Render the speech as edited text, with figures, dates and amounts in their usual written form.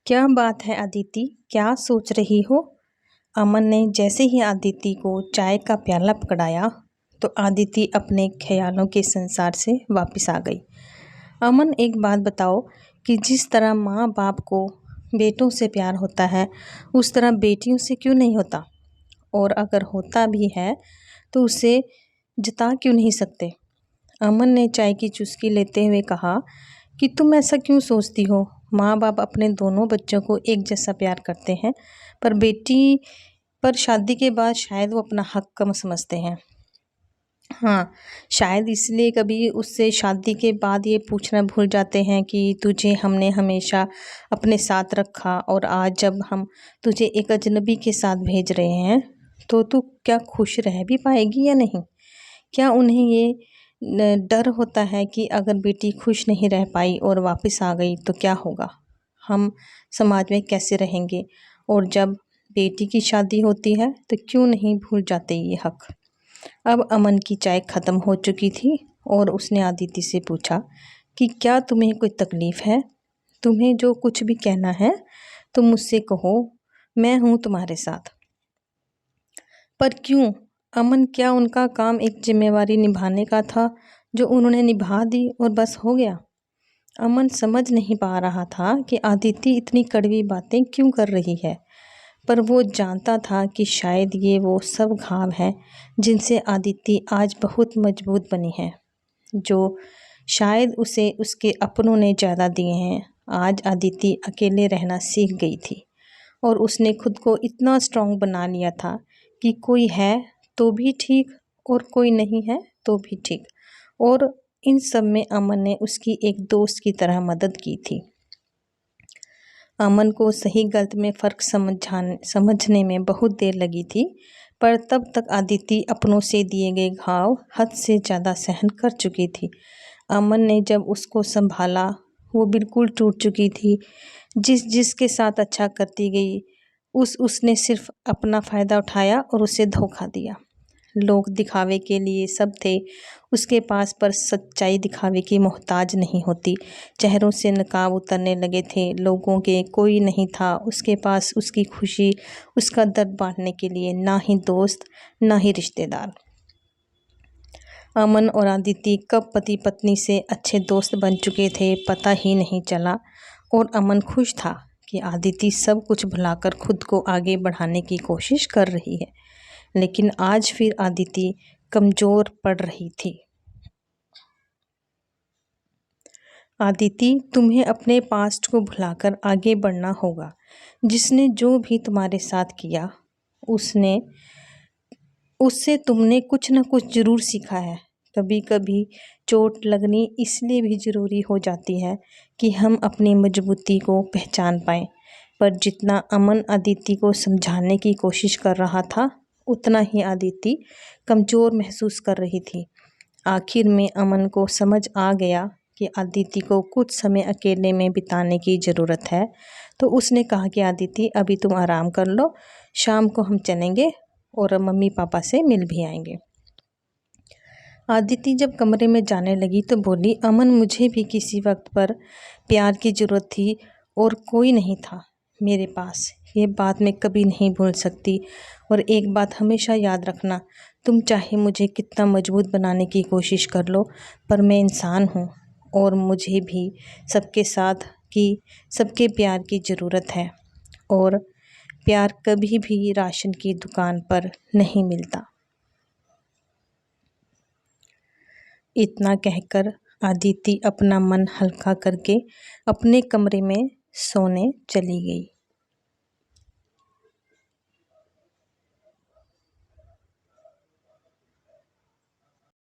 क्या बात है अदिति, क्या सोच रही हो? अमन ने जैसे ही अदिति को चाय का प्याला पकड़ाया तो अदिति अपने ख्यालों के संसार से वापस आ गई। अमन, एक बात बताओ कि जिस तरह माँ बाप को बेटों से प्यार होता है उस तरह बेटियों से क्यों नहीं होता? और अगर होता भी है तो उसे जता क्यों नहीं सकते? अमन ने चाय की चुस्की लेते हुए कहा कि तुम ऐसा क्यों सोचती हो? माँ बाप अपने दोनों बच्चों को एक जैसा प्यार करते हैं, पर बेटी पर शादी के बाद शायद वो अपना हक कम समझते हैं। हाँ, शायद इसलिए कभी उससे शादी के बाद ये पूछना भूल जाते हैं कि तुझे हमने हमेशा अपने साथ रखा और आज जब हम तुझे एक अजनबी के साथ भेज रहे हैं तो तू क्या खुश रह भी पाएगी या नहीं? क्या उन्हें ये डर होता है कि अगर बेटी खुश नहीं रह पाई और वापस आ गई तो क्या होगा? हम समाज में कैसे रहेंगे? और जब बेटी की शादी होती है तो क्यों नहीं भूल जाते ये हक? अब अमन की चाय ख़त्म हो चुकी थी और उसने अदिति से पूछा कि क्या तुम्हें कोई तकलीफ़ है? तुम्हें जो कुछ भी कहना है तो मुझसे कहो, मैं हूँ तुम्हारे साथ। पर क्यों? अमन, क्या उनका काम एक जिम्मेवारी निभाने का था जो उन्होंने निभा दी और बस हो गया? अमन समझ नहीं पा रहा था कि अदिति इतनी कड़वी बातें क्यों कर रही है, पर वो जानता था कि शायद ये वो सब घाव हैं जिनसे अदिति आज बहुत मजबूत बनी है, जो शायद उसे उसके अपनों ने ज़्यादा दिए हैं। आज अदिति अकेले रहना सीख गई थी और उसने खुद को इतना स्ट्रांग बना लिया था कि कोई है तो भी ठीक और कोई नहीं है तो भी ठीक। और इन सब में अमन ने उसकी एक दोस्त की तरह मदद की थी। अमन को सही गलत में फ़र्क समझने में बहुत देर लगी थी, पर तब तक अदिति अपनों से दिए गए घाव हद से ज़्यादा सहन कर चुकी थी। अमन ने जब उसको संभाला, वो बिल्कुल टूट चुकी थी। जिसके साथ अच्छा करती गई उसने सिर्फ अपना फ़ायदा उठाया और उसे धोखा दिया। लोग दिखावे के लिए सब थे उसके पास, पर सच्चाई दिखावे की मोहताज नहीं होती। चेहरों से नकाब उतरने लगे थे लोगों के, कोई नहीं था उसके पास उसकी खुशी, उसका दर्द बांटने के लिए, ना ही दोस्त ना ही रिश्तेदार। अमन और अदिति कब पति पत्नी से अच्छे दोस्त बन चुके थे पता ही नहीं चला, और अमन खुश था कि अदिति सब कुछ भुलाकर खुद को आगे बढ़ाने की कोशिश कर रही है। लेकिन आज फिर अदिति कमज़ोर पड़ रही थी। अदिति, तुम्हें अपने पास्ट को भुलाकर आगे बढ़ना होगा। जिसने जो भी तुम्हारे साथ किया उससे तुमने कुछ न कुछ ज़रूर सीखा है। कभी कभी चोट लगनी इसलिए भी ज़रूरी हो जाती है कि हम अपनी मजबूती को पहचान पाएं। पर जितना अमन अदिति को समझाने की कोशिश कर रहा था उतना ही अदिति कमज़ोर महसूस कर रही थी। आखिर में अमन को समझ आ गया कि अदिति को कुछ समय अकेले में बिताने की ज़रूरत है, तो उसने कहा कि अदिति, अभी तुम आराम कर लो, शाम को हम चलेंगे और मम्मी पापा से मिल भी आएंगे। अदिति जब कमरे में जाने लगी तो बोली, अमन, मुझे भी किसी वक्त पर प्यार की ज़रूरत थी और कोई नहीं था मेरे पास। ये बात मैं कभी नहीं भूल सकती। और एक बात हमेशा याद रखना, तुम चाहे मुझे कितना मजबूत बनाने की कोशिश कर लो, पर मैं इंसान हूँ और मुझे भी सबके प्यार की ज़रूरत है। और प्यार कभी भी राशन की दुकान पर नहीं मिलता। इतना कहकर अदिति अपना मन हल्का करके अपने कमरे में सोने चली गई।